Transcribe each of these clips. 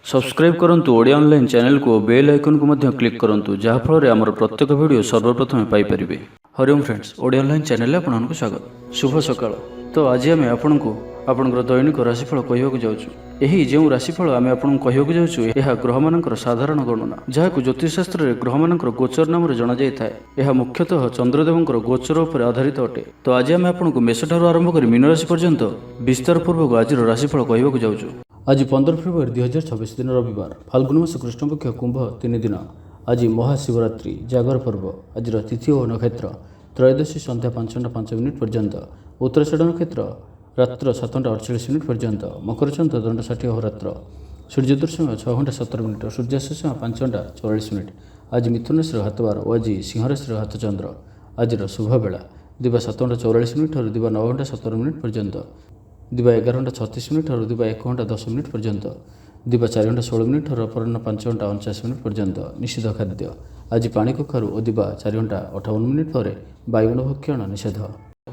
Subscribe करंतु Odia online channel को bell icon को मध्य क्लिक करंतु जहाँ फल आमर प्रत्येक वीडियो सर्वप्रथम Piper. Hariom friends, Odia online channel आपको स्वागत। शुभ सकाळ। तो आज आम आपको आपंकर दैनिक राशिफल कहवाक जाऊँ। यही जो राशिफल आम आपको कहवाक जाऊँ यह ग्रह मानकर साधारण गणना जहाँ ज्योतिषशास्त्र में ग्रह मानकर गोचर नाम जना जाए। यह मुख्यतः चंद्रदेवंकर गोचर उपर आधारित अटे। तो आज आम आपको मेष ठारू आरंभ कर मीन राशि पर्यंत विस्तार पूर्वक आज राशिफल कहवाक जाऊँ। आज 15 फेब्रुआरी 2026 दिन रविवार, फाल्गुन मास कृष्णपक्ष कुंभ 3 दिन। आज महाशिवरात्रि जागर पर्व। आज तिथि और नक्षत्र त्रयोदशी संध्या 5:05 पर्यंत, उत्तराषाढ़ नक्षत्र रात्र 7:48 पर्यंत, मकर चंद्र दंड 60 अहोरात्र, सूर्योदय समय 6:17, सूर्यास्त समय 5:44। आज मिथुन राशि हाथवार और आज सिंह राशि हाथ चंद्र। आज शुभ बेला दिवा 7:44 और दिवा 9:17 पर्यंत, दिवा 11:36 और दिवा 1:10 पर्यंत, दिवा 4:16 और अपराह्न 5:49 पर्यंत। निषिद्ध खाद्य आज पानी कखारू और दिवा 4:58 पर बैगण भक्षण निषेध।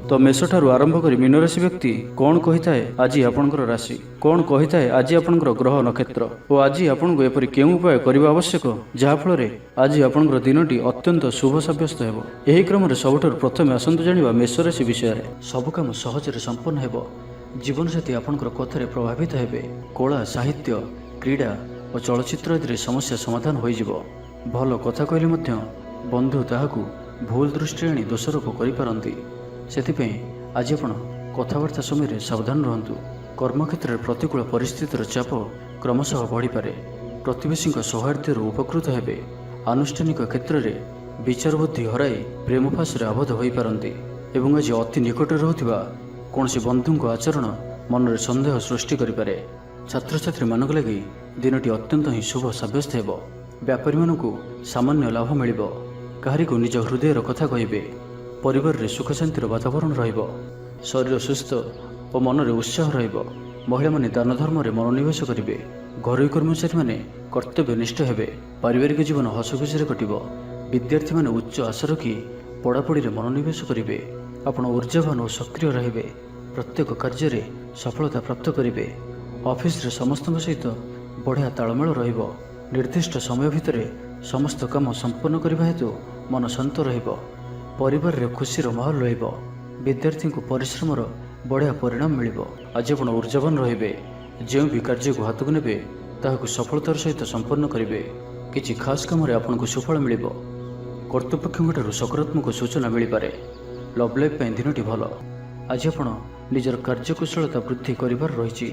तो मेष ठारू आरंभ कर मीन राशि व्यक्ति कौन कही थाए आज आपणकर राशि, कौन कही थाए आज आपणकर ग्रह नक्षत्र और आज आपको एपरि केउं उपाय करबा आवश्यक जहाँफल आज आपणकर दिनटी अत्यंत शुभ सब्यस्त हेबो। एही क्रम सबुठारु प्रथमे आसंतु जानिबा मेष राशि विषय। सब काम सहजरे संपन्न हेबो। जीवन साथी आपणकर कथारे प्रभावित हेबे। कला, साहित्य, क्रीड़ा और चलचित्र आदि समस्या समाधान हो जिवो। भल कथा कहले मध्य बंधु ताहाकू भूल दृष्टि आनी दोषारोप करिपारंती। सेथिपई आज आपण कथबार्ता समय सावधान रहंतु। कर्मक्षेत्र में प्रतिकूल परिस्थितिर चाप क्रमशः बढ़ी पारे। प्रतिवेशी सौहार्द्य उपकृत हेबे। आनुष्ठानिक क्षेत्र में विचार बुद्धि हराई प्रेम फास आबद्ध हो पारंती। एवं आज अति निकट रहूथिबा कौनसी बंधु आचरण मन में सन्देह सृष्टि करें। छात्र छात्री मानक लगी दिनटी अत्यंत ही शुभ सब्यस्त हेबो। व्यापारी मानकू सामान्य लाभ मिलिबो। काहारी को निज हृदयर कथा कहिबे। परिवार रे सुख शांतिर वातावरण रहिबो। शरीर सुस्थ और मन में उत्साह रहिबो। महिला माने दान धर्म रे मनोनिवेश करिवे। घरोई कर्मचारी माने कर्तव्यनिष्ठ हेबे। पारिवारिक जीवन हसखुशी कटिबो। विद्यार्थी माने उच्च आशा रखी पढ़ापढ़ी रे मनोनिवेश करिवे। आपण ऊर्जावान और सक्रिय रहिबे। प्रत्येक कार्य रे सफलता प्राप्त करिवे। ऑफिस रे समस्त सहित बढ़िया तालमेल रहिबो। निर्दिष्ट समय भितर समस्त काम संपन्न करबा हेतु मन शांत रहिबो। परिवार रे खुशीर माहौल रहिबो। विद्यार्थी को परिश्रमर बढ़िया परिणाम मिलिबो। आज आपण ऊर्जावान रहिबे। जो भी कार्य को हाथ को नेबे ताहाकु सफलतार सहित संपन्न करिवे। किछि खास काम रे आपनको सुफल मिलिबो। कर्तृपक्षठू सकारात्मक सूचना मिल पारे। लव लाइफ दिनटी भल। आज आपण निजर कार्यकुशलता वृद्धि करिवार रहिछि।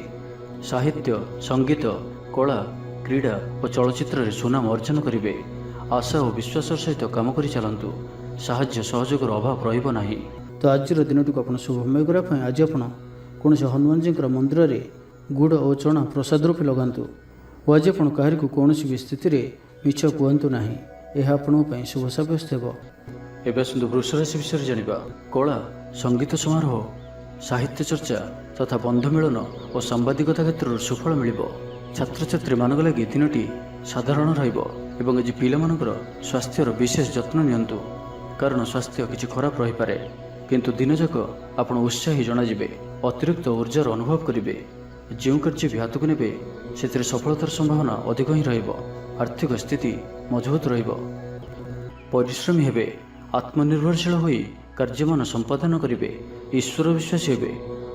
साहित्य, संगीत, कला, क्रीड़ा और चलचित्र सुनाम अर्जन करिवे। आशा और विश्वास सहित काम करि चलंतु। साहाय्य सहयोगर अभाव रहिबो नाही। तो आज दिन को आप शुभमय करने आज आप कौन से हनुमान जी मंदिर में गुड़ और चना प्रसाद रूपे लगातु। और आज आप कहार को कौन भी स्थिति में मिछ कहतु ना। यह आपण शुभ सब्यस्त हो। एवं आसतु वृष राशि विषय जानिबा। कला, संगीत समारोह, साहित्य चर्चा तथा बंधु मिलन और सांबादिकता क्षेत्र सुफल मिलिबो। छात्र छात्री मानक लगी दिनटी साधारण रहिबो। एवं आज पिलामानकर स्वास्थ्यर विशेष जत्न नियंतु। कारण स्वास्थ्य किछि खराब रही पारे, किंतु दिन जाक आपण उत्साही जनाजिबे। अतिरिक्त ऊर्जार अनुभव करिवे। जो कार्य भी हाथ को नेबे से सफलतार संभावना अधिक ही रहिबो। आर्थिक स्थिति मजबूत रहिबो। परिश्रमी हेबे। आत्मनिर्भरशील होई कार्यमान संपादन करिवे। ईश्वर विश्वासी हेबे।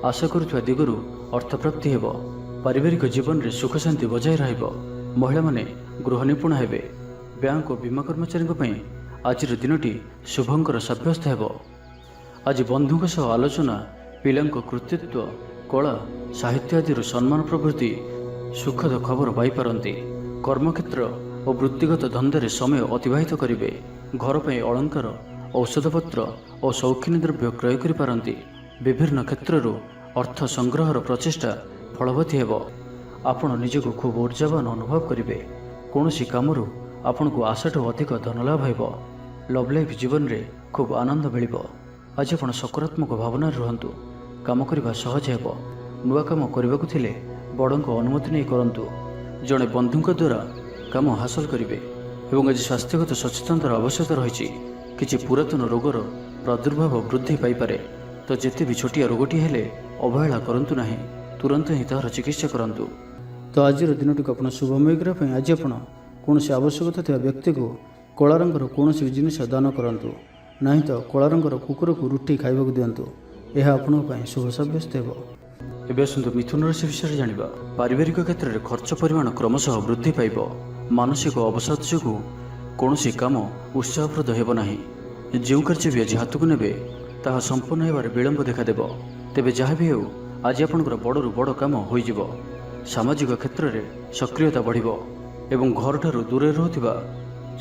आशा करुवा दिगरु अर्थप्राप्ति हेबो। पारिवारिक जीवन रे सुख शांति बजाय रहिबो। महिला माने गृह निपुण हेबे। बैंक और बीमा कर्मचारी आज दिनटी शुभंकर सब्यस्त हेबो। आज बंधुक सह आलोचना, पिलांको कृतित्व, कला, साहित्य आदि सम्मान प्रभृति सुखद खबर पाइपारंती। कर्मक्षेत्र और वृत्तिगत धंदे समय अतिबाहित करिवे। घर पर अलंकार, औषधपत्र और शौखिनी द्रव्य क्रय करिपारंती। विभिन्न क्षेत्रରୁ अर्थ संग्रहर प्रचेष्टा फलवती हेबो। आपण निजको खूब ऊर्जावान अनुभव करिवे। कौनसी कामरू आपनको आशाठू अधिक धन लाभ हेबो। लव लाइफ जीवन रे खूब आनंद मिलिबो। आज आपण सकारात्मक भावना रहंतु। काम करबा सहज हेबो। नुआ काम करबाकू थिले बड़को अनुमति नहीं करंतु। जड़े बंधुक द्वारा काम हासिल करिवे। एवं आज स्वास्थ्यगत सचेतनतार आवश्यकता रही। किछि पुरातन रोगर प्रादुर्भाव वृद्धि पाइपारे। तो जेते भी छोटिया रोगटी हेले अवहेला करंतु नाही। तुरंत ही तार चिकित्सा करंतु। ତ ଆଜିର ଦିନଟିକୁ ଆପଣ ଶୁଭମୟ କରିବା ପାଇଁ ଆଜି ଆପଣ କୌଣସି ଆବଶ୍ୟକତା ଥିବା ବ୍ୟକ୍ତିକୁ କଳା ରଙ୍ଗର କୌଣସି ବି ଜିନିଷ ଦାନ କରନ୍ତୁ, ନାହିଁ ତ କଳା ରଙ୍ଗର କୁକୁରକୁ ରୁଟି ଖାଇବାକୁ ଦିଅନ୍ତୁ। ଏହା ଆପଣଙ୍କ ପାଇଁ ଶୁଭ ସାବ୍ୟସ୍ତ ହେବ। ଏବେ ଆସନ୍ତୁ ମିଥୁନ ରାଶି ବିଷୟରେ ଜାଣିବା। ପାରିବାରିକ କ୍ଷେତ୍ରରେ ଖର୍ଚ୍ଚ ପରିମାଣ କ୍ରମଶଃ ବୃଦ୍ଧି ପାଇବ। ମାନସିକ ଅବସାଦ ଯୋଗୁଁ କୌଣସି କାମ ଉତ୍ସାହପ୍ରଦ ହେବ ନାହିଁ। ଯେଉଁ କାର୍ଯ୍ୟ ବି ଆଜି ହାତକୁ ନେବେ ତାହା ସମ୍ପୂର୍ଣ୍ଣ ହେବାରେ ବିଳମ୍ବ ଦେଖାଦେବ। ତେବେ ଯାହା ବି ହେଉ ଆଜି ଆପଣଙ୍କର ବଡ଼ରୁ ବଡ଼ କାମ ହୋଇଯିବ। ସାମାଜିକ କ୍ଷେତ୍ରରେ ସକ୍ରିୟତା ବଢ଼ିବ ଏବଂ ଘରଠାରୁ ଦୂରରେ ରହୁଥିବା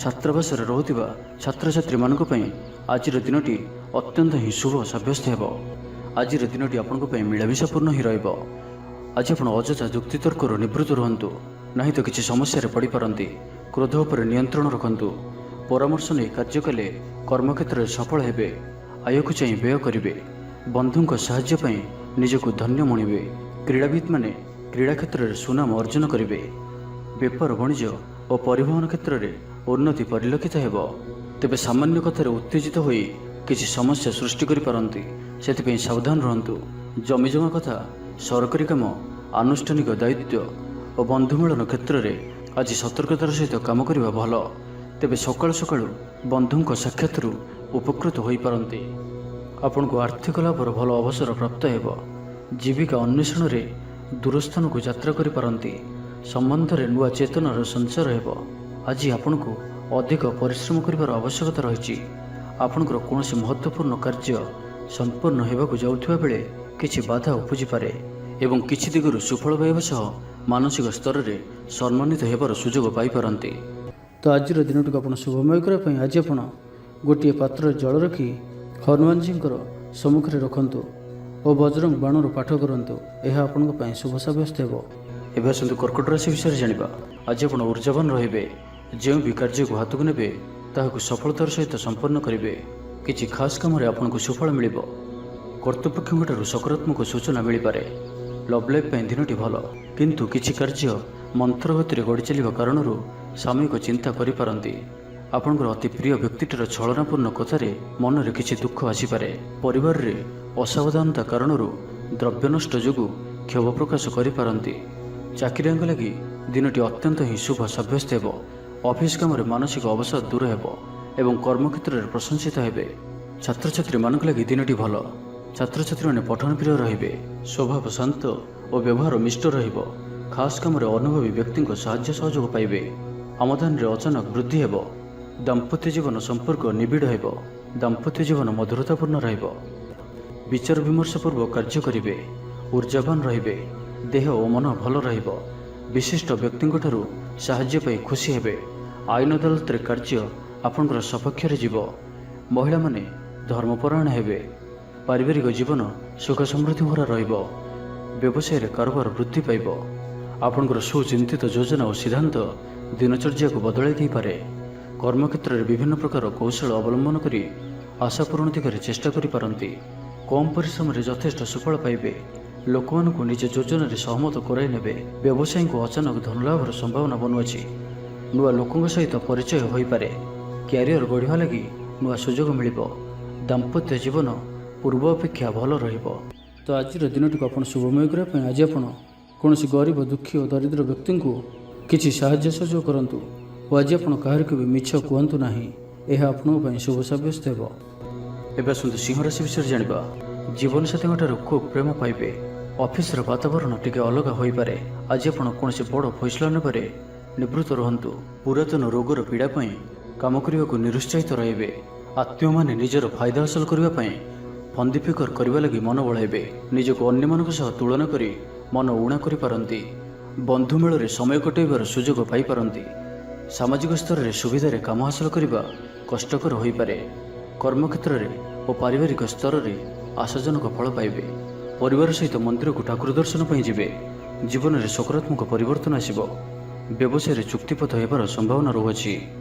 ଛାତ୍ରାବାସରେ ରହୁଥିବା ଛାତ୍ରଛାତ୍ରୀମାନଙ୍କ ପାଇଁ ଆଜିର ଦିନଟି ଅତ୍ୟନ୍ତ ହିଁ ଶୁଭ ସାବ୍ୟସ୍ତ ହେବ। ଆଜିର ଦିନଟି ଆପଣଙ୍କ ପାଇଁ ମିଳାମିଶାପୂର୍ଣ୍ଣ ହିଁ ରହିବ। ଆଜି ଆପଣ ଅଯଥା ଯୁକ୍ତିତର୍କରୁ ନିବୃତ୍ତ ରୁହନ୍ତୁ, ନାହିଁ ତ କିଛି ସମସ୍ୟାରେ ପଡ଼ିପାରନ୍ତି। କ୍ରୋଧ ଉପରେ ନିୟନ୍ତ୍ରଣ ରଖନ୍ତୁ। ପରାମର୍ଶ ନେଇ କାର୍ଯ୍ୟ କଲେ କର୍ମକ୍ଷେତ୍ରରେ ସଫଳ ହେବେ। ଆୟକୁ ଚାହିଁ ବ୍ୟୟ କରିବେ। ବନ୍ଧୁଙ୍କ ସାହାଯ୍ୟ ପାଇଁ ନିଜକୁ ଧନ୍ୟ ମଣିବେ। କ୍ରୀଡ଼ାବିତ୍ମାନେ କ୍ରୀଡ଼ା କ୍ଷେତ୍ରରେ ସୁନାମ ଅର୍ଜନ କରିବେ। ବେପାର ବାଣିଜ୍ୟ ଓ ପରିବହନ କ୍ଷେତ୍ରରେ ଉନ୍ନତି ପରିଲକ୍ଷିତ ହେବ। ତେବେ ସାମାନ୍ୟ କଥାରେ ଉତ୍ତେଜିତ ହୋଇ କିଛି ସମସ୍ୟା ସୃଷ୍ଟି କରିପାରନ୍ତି, ସେଥିପାଇଁ ସାବଧାନ ରୁହନ୍ତୁ। ଜମିଜମା କଥା, ସରକାରୀ କାମ, ଆନୁଷ୍ଠାନିକ ଦାୟିତ୍ୱ ଓ ବନ୍ଧୁ ମିଳନ କ୍ଷେତ୍ରରେ ଆଜି ସତର୍କତାର ସହିତ କାମ କରିବା ଭଲ। ତେବେ ସକାଳୁ ସକାଳୁ ବନ୍ଧୁଙ୍କ ସାକ୍ଷାତରୁ ଉପକୃତ ହୋଇପାରନ୍ତି। ଆପଣଙ୍କୁ ଆର୍ଥିକ ଲାଭର ଭଲ ଅବସର ପ୍ରାପ୍ତ ହେବ। ଜୀବିକା ଅନ୍ୱେଷଣରେ ଦୂରସ୍ଥାନକୁ ଯାତ୍ରା କରିପାରନ୍ତି। ସମ୍ବନ୍ଧରେ ନୂଆ ଚେତନାର ସଞ୍ଚାର ହେବ। ଆଜି ଆପଣଙ୍କୁ ଅଧିକ ପରିଶ୍ରମ କରିବାର ଆବଶ୍ୟକତା ରହିଛି। ଆପଣଙ୍କର କୌଣସି ମହତ୍ତ୍ୱପୂର୍ଣ୍ଣ କାର୍ଯ୍ୟ ସମ୍ପୂର୍ଣ୍ଣ ହେବାକୁ ଯାଉଥିବା ବେଳେ କିଛି ବାଧା ଉପୁଜିପାରେ ଏବଂ କିଛି ଦିଗରୁ ସୁଫଳ ପାଇବା ସହ ମାନସିକ ସ୍ତରରେ ସମ୍ମାନିତ ହେବାର ସୁଯୋଗ ପାଇପାରନ୍ତି। ତ ଆଜିର ଦିନଟିକୁ ଆପଣ ଶୁଭମୟ କରିବା ପାଇଁ ଆଜି ଆପଣ ଗୋଟିଏ ପାତ୍ରରେ ଜଳ ରଖି ହନୁମାନଜୀଙ୍କର ସମ୍ମୁଖରେ ରଖନ୍ତୁ ଓ ବଜରଙ୍ଗ ବାଣର ପାଠ କରନ୍ତୁ। ଏହା ଆପଣଙ୍କ ପାଇଁ ଶୁଭ ସାବ୍ୟସ୍ତ ହେବ। ଏବେ ଆସନ୍ତୁ କର୍କଟ ରାଶି ବିଷୟରେ ଜାଣିବା। ଆଜି ଆପଣ ଊର୍ଜାବାନ ରହିବେ। ଯେଉଁ ବି କାର୍ଯ୍ୟକୁ ହାତକୁ ନେବେ ତାହାକୁ ସଫଳତାର ସହିତ ସମ୍ପନ୍ନ କରିବେ। କିଛି ଖାସ୍ କାମରେ ଆପଣଙ୍କୁ ସୁଫଳ ମିଳିବ। କର୍ତ୍ତୃପକ୍ଷଙ୍କଠାରୁ ସକାରାତ୍ମକ ସୂଚନା ମିଳିପାରେ। ଲଭ୍ ଲାଇଫ୍ ପାଇଁ ଦିନଟି ଭଲ, କିନ୍ତୁ କିଛି କାର୍ଯ୍ୟ ମନ୍ଥର ଗତିରେ ଗଡ଼ି ଚାଲିବା କାରଣରୁ ସାମୟିକ ଚିନ୍ତା କରିପାରନ୍ତି। ଆପଣଙ୍କର ଅତି ପ୍ରିୟ ବ୍ୟକ୍ତିଟିର ଛଳନାପୂର୍ଣ୍ଣ କଥାରେ ମନରେ କିଛି ଦୁଃଖ ଆସିପାରେ। ପରିବାରରେ ଅସାବଧାନତା କାରଣରୁ ଦ୍ରବ୍ୟ ନଷ୍ଟ ଯୋଗୁଁ କ୍ଷୋଭ ପ୍ରକାଶ କରିପାରନ୍ତି। ଚାକିରିଆଙ୍କ ଲାଗି ଦିନଟି ଅତ୍ୟନ୍ତ ହିଁ ଶୁଭ ସାବ୍ୟସ୍ତ ହେବ। ଅଫିସ୍ କାମରେ ମାନସିକ ଅବସାଦ ଦୂର ହେବ ଏବଂ କର୍ମକ୍ଷେତ୍ରରେ ପ୍ରଶଂସିତ ହେବେ। ଛାତ୍ରଛାତ୍ରୀମାନଙ୍କ ଲାଗି ଦିନଟି ଭଲ। ଛାତ୍ରଛାତ୍ରୀମାନେ ପଠନପ୍ରିୟ ରହିବେ। ସ୍ୱଭାବ ଶାନ୍ତ ଓ ବ୍ୟବହାର ମିଷ୍ଟ ରହିବ। ଖାସ୍ କାମରେ ଅନୁଭବୀ ବ୍ୟକ୍ତିଙ୍କ ସାହାଯ୍ୟ ସହଯୋଗ ପାଇବେ। ଆମଦାନୀରେ ଅଚାନକ ବୃଦ୍ଧି ହେବ। ଦାମ୍ପତ୍ୟ ଜୀବନ ସମ୍ପର୍କ ନିବିଡ଼ ହେବ। ଦାମ୍ପତ୍ୟ ଜୀବନ ମଧୁରତାପୂର୍ଣ୍ଣ ରହିବ। ବିଚାର ବିମର୍ଶ ପୂର୍ବକ କାର୍ଯ୍ୟ କରିବେ। ଊର୍ଜାବାନ ରହିବେ। ଦେହ ଓ ମନ ଭଲ ରହିବ। ବିଶିଷ୍ଟ ବ୍ୟକ୍ତିଙ୍କଠାରୁ ସାହାଯ୍ୟ ପାଇ ଖୁସି ହେବେ। ଆଇନ ଅଦାଲତରେ କାର୍ଯ୍ୟ ଆପଣଙ୍କର ସପକ୍ଷରେ ଯିବ। ମହିଳାମାନେ ଧର୍ମପରାୟଣ ହେବେ। ପାରିବାରିକ ଜୀବନ ସୁଖ ସମୃଦ୍ଧି ଭରା ରହିବ। ବ୍ୟବସାୟରେ କାରବାର ବୃଦ୍ଧି ପାଇବ। ଆପଣଙ୍କର ସୁଚିନ୍ତିତ ଯୋଜନା ଓ ସିଦ୍ଧାନ୍ତ ଦିନଚର୍ଯ୍ୟାକୁ ବଦଳାଇ ଦେଇପାରେ। କର୍ମକ୍ଷେତ୍ରରେ ବିଭିନ୍ନ ପ୍ରକାର କୌଶଳ ଅବଲମ୍ବନ କରି ଆଶା ପୂରଣ ଦିଗରେ ଚେଷ୍ଟା କରିପାରନ୍ତି। କମ୍ ପରିଶ୍ରମରେ ଯଥେଷ୍ଟ ସୁଫଳ ପାଇବେ। ଲୋକମାନଙ୍କୁ ନିଜ ଯୋଜନାରେ ସହମତ କରାଇ ନେବେ। ବ୍ୟବସାୟୀଙ୍କୁ ଅଚାନକ ଧନଲାଭର ସମ୍ଭାବନା ବନୁଅଛି। ନୂଆ ଲୋକଙ୍କ ସହିତ ପରିଚୟ ହୋଇପାରେ। କ୍ୟାରିୟର ଗଢ଼ିବା ଲାଗି ନୂଆ ସୁଯୋଗ ମିଳିବ। ଦାମ୍ପତ୍ୟ ଜୀବନ ପୂର୍ବ ଅପେକ୍ଷା ଭଲ ରହିବ। ତ ଆଜିର ଦିନଟିକୁ ଆପଣ ଶୁଭମୟ କରିବା ପାଇଁ ଆଜି ଆପଣ କୌଣସି ଗରିବ, ଦୁଃଖୀ ଓ ଦରିଦ୍ର ବ୍ୟକ୍ତିଙ୍କୁ କିଛି ସାହାଯ୍ୟ ସହଯୋଗ କରନ୍ତୁ ଓ ଆଜି ଆପଣ କାହାରିକୁ ବି ମିଛ କୁହନ୍ତୁ ନାହିଁ। ଏହା ଆପଣଙ୍କ ପାଇଁ ଶୁଭ ସାବ୍ୟସ୍ତ ହେବ। ଏବେ ଆସନ୍ତୁ ସିଂହ ରାଶି ବିଷୟରେ ଜାଣିବା। ଜୀବନସାଥୀଙ୍କଠାରୁ ଖୁବ୍ ପ୍ରେମ ପାଇବେ। ଅଫିସର ବାତାବରଣ ଟିକେ ଅଲଗା ହୋଇପାରେ। ଆଜି ଆପଣ କୌଣସି ବଡ଼ ଫଇସଲା ନେବାରେ ନିବୃତ୍ତ ରୁହନ୍ତୁ। ପୁରାତନ ରୋଗର ପୀଡ଼ା ପାଇଁ କାମ କରିବାକୁ ନିରୁତ୍ସାହିତ ରହିବେ। ଆତ୍ମୀୟମାନେ ନିଜର ଫାଇଦା ହାସଲ କରିବା ପାଇଁ ଫନ୍ଦି ଫିକର କରିବା ଲାଗି ମନ ବଳାଇବେ। ନିଜକୁ ଅନ୍ୟମାନଙ୍କ ସହ ତୁଳନା କରି ମନ ଉଣା କରିପାରନ୍ତି। ବନ୍ଧୁ ମେଳରେ ସମୟ କଟାଇବାର ସୁଯୋଗ ପାଇପାରନ୍ତି। ସାମାଜିକ ସ୍ତରରେ ସୁବିଧାରେ କାମ ହାସଲ କରିବା କଷ୍ଟକର ହୋଇପାରେ। କର୍ମକ୍ଷେତ୍ରରେ ଓ ପାରିବାରିକ ସ୍ତରରେ ଆଶାଜନକ ଫଳ ପାଇବେ। ପରିବାର ସହିତ ମନ୍ଦିରକୁ ଠାକୁର ଦର୍ଶନ ପାଇଁ ଯିବେ। ଜୀବନରେ ସକାରାତ୍ମକ ପରିବର୍ତ୍ତନ ଆସିବ। ବ୍ୟବସାୟରେ ଚୁକ୍ତିପଥ ହେବାର ସମ୍ଭାବନା ରହୁଅଛି।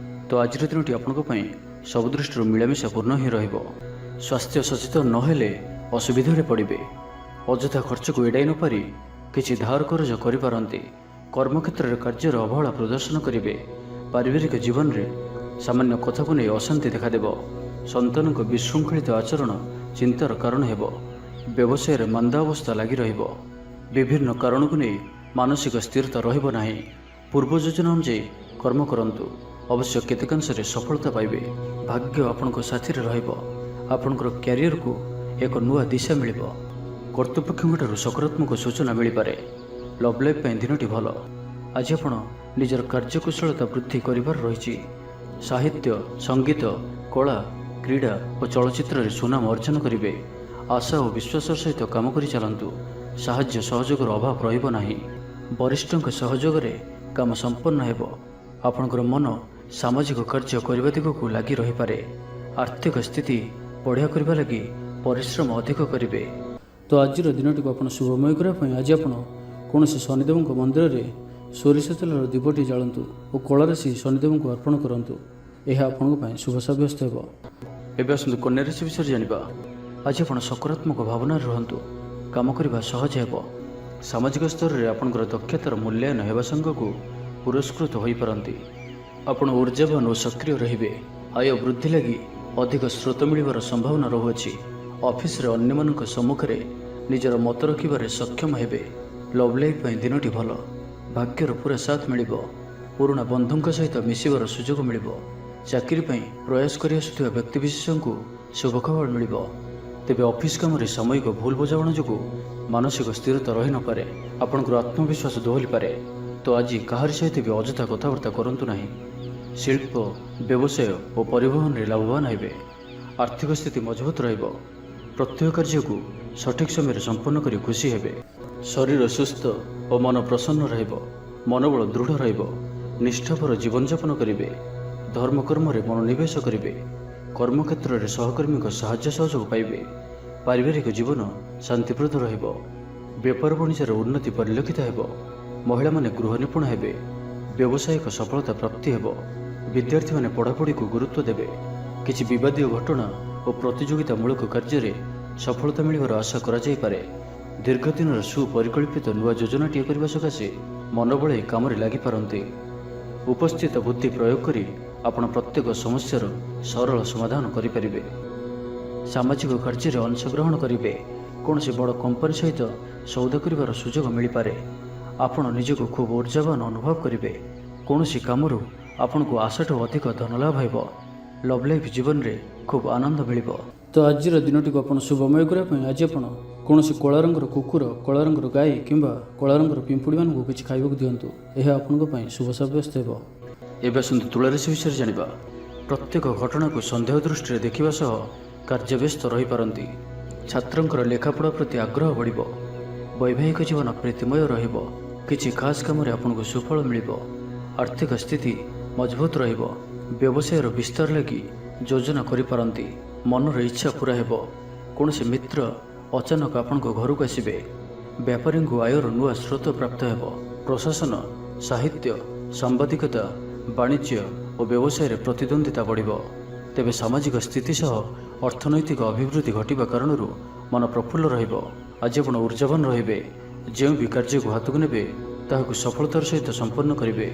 ତ ଆଜିର ଦିନଟି ଆପଣଙ୍କ ପାଇଁ ସବୁ ଦୃଷ୍ଟିରୁ ମିଳାମିଶା ପୂର୍ଣ୍ଣ ହିଁ ରହିବ। ସ୍ୱାସ୍ଥ୍ୟ ସଚେତନ ନହେଲେ ଅସୁବିଧାରେ ପଡ଼ିବେ। ଅଯଥା ଖର୍ଚ୍ଚକୁ ଏଡ଼ାଇ ନପାରି କିଛି ଧାର କରଜ କରିପାରନ୍ତି। କର୍ମକ୍ଷେତ୍ରରେ କାର୍ଯ୍ୟର ଅବହେଳା ପ୍ରଦର୍ଶନ କରିବେ। ପାରିବାରିକ ଜୀବନରେ ସାମାନ୍ୟ କଥାକୁ ନେଇ ଅଶାନ୍ତି ଦେଖାଦେବ। ସନ୍ତାନଙ୍କ ବିଶୃଙ୍ଖଳିତ ଆଚରଣ ଚିନ୍ତାର କାରଣ ହେବ। ବ୍ୟବସାୟରେ ମାନ୍ଦା ଅବସ୍ଥା ଲାଗି ରହିବ। ବିଭିନ୍ନ କାରଣକୁ ନେଇ ମାନସିକ ସ୍ଥିରତା ରହିବ ନାହିଁ। ପୂର୍ବ ଯୋଜନା ଅନୁଯାୟୀ କର୍ମ କରନ୍ତୁ, ଅବଶ୍ୟ କେତେକାଂଶରେ ସଫଳତା ପାଇବେ। ଭାଗ୍ୟ ଆପଣଙ୍କ ସାଥିରେ ରହିବ। ଆପଣଙ୍କର କ୍ୟାରିୟରକୁ ଏକ ନୂଆ ଦିଶା ମିଳିବ। କର୍ତ୍ତୃପକ୍ଷଙ୍କଠାରୁ ସକାରାତ୍ମକ ସୂଚନା ମିଳିପାରେ। ଲଭ୍ ଲାଇଫ୍ ପାଇଁ ଦିନଟି ଭଲ। ଆଜି ଆପଣ ନିଜର କାର୍ଯ୍ୟକୁଶଳତା ବୃଦ୍ଧି କରିବାର ରହିଛି। ସାହିତ୍ୟ, ସଙ୍ଗୀତ, କଳା, କ୍ରୀଡ଼ା ଓ ଚଳଚ୍ଚିତ୍ରରେ ସୁନାମ ଅର୍ଜନ କରିବେ। ଆଶା ଓ ବିଶ୍ୱାସର ସହିତ କାମ କରି ଚାଲନ୍ତୁ। ସାହାଯ୍ୟ ସହଯୋଗର ଅଭାବ ରହିବ ନାହିଁ। ବରିଷ୍ଠଙ୍କ ସହଯୋଗରେ କାମ ସମ୍ପନ୍ନ ହେବ। ଆପଣଙ୍କର ମନ ସାମାଜିକ କାର୍ଯ୍ୟ କରିବା ଦିଗକୁ ଲାଗି ରହିପାରେ। ଆର୍ଥିକ ସ୍ଥିତି ବଢ଼ିଆ କରିବା ଲାଗି ପରିଶ୍ରମ ଅଧିକ କରିବେ। ତ ଆଜିର ଦିନଟିକୁ ଆପଣ ଶୁଭମୟ କରିବା ପାଇଁ ଆଜି ଆପଣ କୌଣସି ଶନିଦେବଙ୍କ ମନ୍ଦିରରେ ସୋରିଷ ତେଲର ଦୀପଟି ଜାଳନ୍ତୁ ଓ କଳାରାଶି ଶନିଦେବଙ୍କୁ ଅର୍ପଣ କରନ୍ତୁ। ଏହା ଆପଣଙ୍କ ପାଇଁ ଶୁଭ ସାବ୍ୟସ୍ତ ହେବ। ଏବେ ଆସନ୍ତୁ କନ୍ୟା ରାଶି ବିଷୟରେ ଜାଣିବା। ଆଜି ଆପଣ ସକାରାତ୍ମକ ଭାବନାରେ ରୁହନ୍ତୁ। କାମ କରିବା ସହଜ ହେବ। ସାମାଜିକ ସ୍ତରରେ ଆପଣଙ୍କର ଦକ୍ଷତାର ମୂଲ୍ୟାୟନ ହେବା ସାଙ୍ଗକୁ ପୁରସ୍କୃତ ହୋଇପାରନ୍ତି। ଆପଣ ଊର୍ଜାବାନ ଓ ସକ୍ରିୟ ରହିବେ। ଆୟ ବୃଦ୍ଧି ଲାଗି ଅଧିକ ସ୍ରୋତ ମିଳିବାର ସମ୍ଭାବନା ରହୁଅଛି। ଅଫିସରେ ଅନ୍ୟମାନଙ୍କ ସମ୍ମୁଖରେ ନିଜର ମତ ରଖିବାରେ ସକ୍ଷମ ହେବେ। ଲଭ୍ ଲାଇଫ୍ ପାଇଁ ଦିନଟି ଭଲ। ଭାଗ୍ୟର ପୁରା ସାଥ ମିଳିବ। ପୁରୁଣା ବନ୍ଧୁଙ୍କ ସହିତ ମିଶିବାର ସୁଯୋଗ ମିଳିବ। ଚାକିରି ପାଇଁ ପ୍ରୟାସ କରି ଆସୁଥିବା ବ୍ୟକ୍ତିବିଶେଷଙ୍କୁ ଶୁଭ ଖବର ମିଳିବ। ତେବେ ଅଫିସ କାମରେ ସାମୟିକ ଭୁଲ ବୁଝାମଣା ଯୋଗୁଁ ମାନସିକ ସ୍ଥିରତା ରହିନପାରେ। ଆପଣଙ୍କର ଆତ୍ମବିଶ୍ୱାସ ଦୋହଲିପାରେ। ତ ଆଜି କାହାରି ସହିତ ବି ଅଯଥା କଥାବାର୍ତ୍ତା କରନ୍ତୁ ନାହିଁ। ଶିଳ୍ପ, ବ୍ୟବସାୟ ଓ ପରିବହନରେ ଲାଭବାନ ହେବେ। ଆର୍ଥିକ ସ୍ଥିତି ମଜବୁତ ରହିବ। ପ୍ରତ୍ୟେକ କାର୍ଯ୍ୟକୁ ସଠିକ୍ ସମୟରେ ସମ୍ପନ୍ନ କରି ଖୁସି ହେବେ। ଶରୀର ସୁସ୍ଥ ଓ ମନ ପ୍ରସନ୍ନ ରହିବ। ମନୋବଳ ଦୃଢ଼ ରହିବ। ନିଷ୍ଠାପର ଜୀବନଯାପନ କରିବେ। ଧର୍ମକର୍ମରେ ମନୋନିବେଶ କରିବେ। କର୍ମକ୍ଷେତ୍ରରେ ସହକର୍ମୀଙ୍କ ସାହାଯ୍ୟ ସହଯୋଗ ପାଇବେ। ପାରିବାରିକ ଜୀବନ ଶାନ୍ତିପ୍ରଦ ରହିବ। ବେପାର ବାଣିଜ୍ୟର ଉନ୍ନତି ପରିଲକ୍ଷିତ ହେବ। ମହିଳାମାନେ ଗୃହ ନିପୁଣ ହେବେ। ବ୍ୟବସାୟିକ ସଫଳତା ପ୍ରାପ୍ତି ହେବ। ବିଦ୍ୟାର୍ଥୀମାନେ ପଢ଼ାପଢ଼ିକୁ ଗୁରୁତ୍ୱ ଦେବେ। କିଛି ବିବାଦୀୟ ଘଟଣା ଓ ପ୍ରତିଯୋଗିତାମୂଳକ କାର୍ଯ୍ୟରେ ସଫଳତା ମିଳିବାର ଆଶା କରାଯାଇପାରେ। ଦୀର୍ଘଦିନର ସୁପରିକଳ୍ପିତ ନୂଆ ଯୋଜନାଟିଏ କରିବା ସକାଶେ ମନ ବଳାଇ କାମରେ ଲାଗିପାରନ୍ତି। ଉପସ୍ଥିତ ବୁଦ୍ଧି ପ୍ରୟୋଗ କରି ଆପଣ ପ୍ରତ୍ୟେକ ସମସ୍ୟାର ସରଳ ସମାଧାନ କରିପାରିବେ। ସାମାଜିକ କାର୍ଯ୍ୟରେ ଅଂଶଗ୍ରହଣ କରିବେ। କୌଣସି ବଡ଼ କମ୍ପାନୀ ସହିତ ସୌଦା କରିବାର ସୁଯୋଗ ମିଳିପାରେ। ଆପଣ ନିଜକୁ ଖୁବ୍ ଊର୍ଜାବାନ ଅନୁଭବ କରିବେ। କୌଣସି କାମରୁ ଆପଣଙ୍କୁ ଆଶାଠୁ ଅଧିକ ଧନଲାଭ ହେବ। ଲଭ୍ ଲାଇଫ୍ ଜୀବନରେ ଖୁବ୍ ଆନନ୍ଦ ମିଳିବ। ତ ଆଜିର ଦିନଟିକୁ ଆପଣ ଶୁଭମୟ କରିବା ପାଇଁ ଆଜି ଆପଣ କୌଣସି କଳା ରଙ୍ଗର କୁକୁର, କଳା ରଙ୍ଗର ଗାଈ କିମ୍ବା କଳା ରଙ୍ଗର ପିମ୍ପୁଡ଼ିମାନଙ୍କୁ କିଛି ଖାଇବାକୁ ଦିଅନ୍ତୁ। ଏହା ଆପଣଙ୍କ ପାଇଁ ଶୁଭ ସାବ୍ୟସ୍ତ ହେବ। ଏବେ ଆସନ୍ତୁ ତୁଳାରାଶି ବିଷୟରେ ଜାଣିବା। ପ୍ରତ୍ୟେକ ଘଟଣାକୁ ସନ୍ଦେହ ଦୃଷ୍ଟିରେ ଦେଖିବା ସହ କାର୍ଯ୍ୟବ୍ୟସ୍ତ ରହିପାରନ୍ତି। ଛାତ୍ରଙ୍କର ଲେଖାପଢ଼ା ପ୍ରତି ଆଗ୍ରହ ବଢ଼ିବ। ବୈବାହିକ ଜୀବନ ପ୍ରୀତିମୟ ରହିବ। କିଛି ଖାସ୍ କାମରେ ଆପଣଙ୍କୁ ସୁଫଳ ମିଳିବ। ଆର୍ଥିକ ସ୍ଥିତି ମଜବୁତ ରହିବ। ବ୍ୟବସାୟର ବିସ୍ତାର ଲାଗି ଯୋଜନା କରିପାରନ୍ତି। ମନର ଇଚ୍ଛା ପୂରା ହେବ। କୌଣସି ମିତ୍ର ଅଚାନକ ଆପଣଙ୍କ ଘରକୁ ଆସିବେ। ବ୍ୟାପାରୀଙ୍କୁ ଆୟର ନୂଆ ସ୍ରୋତ ପ୍ରାପ୍ତ ହେବ। ପ୍ରଶାସନ, ସାହିତ୍ୟ, ସାମ୍ବାଦିକତା, ବାଣିଜ୍ୟ ଓ ବ୍ୟବସାୟରେ ପ୍ରତିଦ୍ୱନ୍ଦ୍ୱିତା ବଢ଼ିବ। ତେବେ ସାମାଜିକ ସ୍ଥିତି ସହ ଅର୍ଥନୈତିକ ଅଭିବୃଦ୍ଧି ଘଟିବା କାରଣରୁ ମନ ପ୍ରଫୁଲ୍ଲ ରହିବ। ଆଜି ଆପଣ ଊର୍ଜାବାନ ରହିବେ। ଯେଉଁ ବି କାର୍ଯ୍ୟକୁ ହାତକୁ ନେବେ ତାହାକୁ ସଫଳତାର ସହିତ ସମ୍ପନ୍ନ କରିବେ।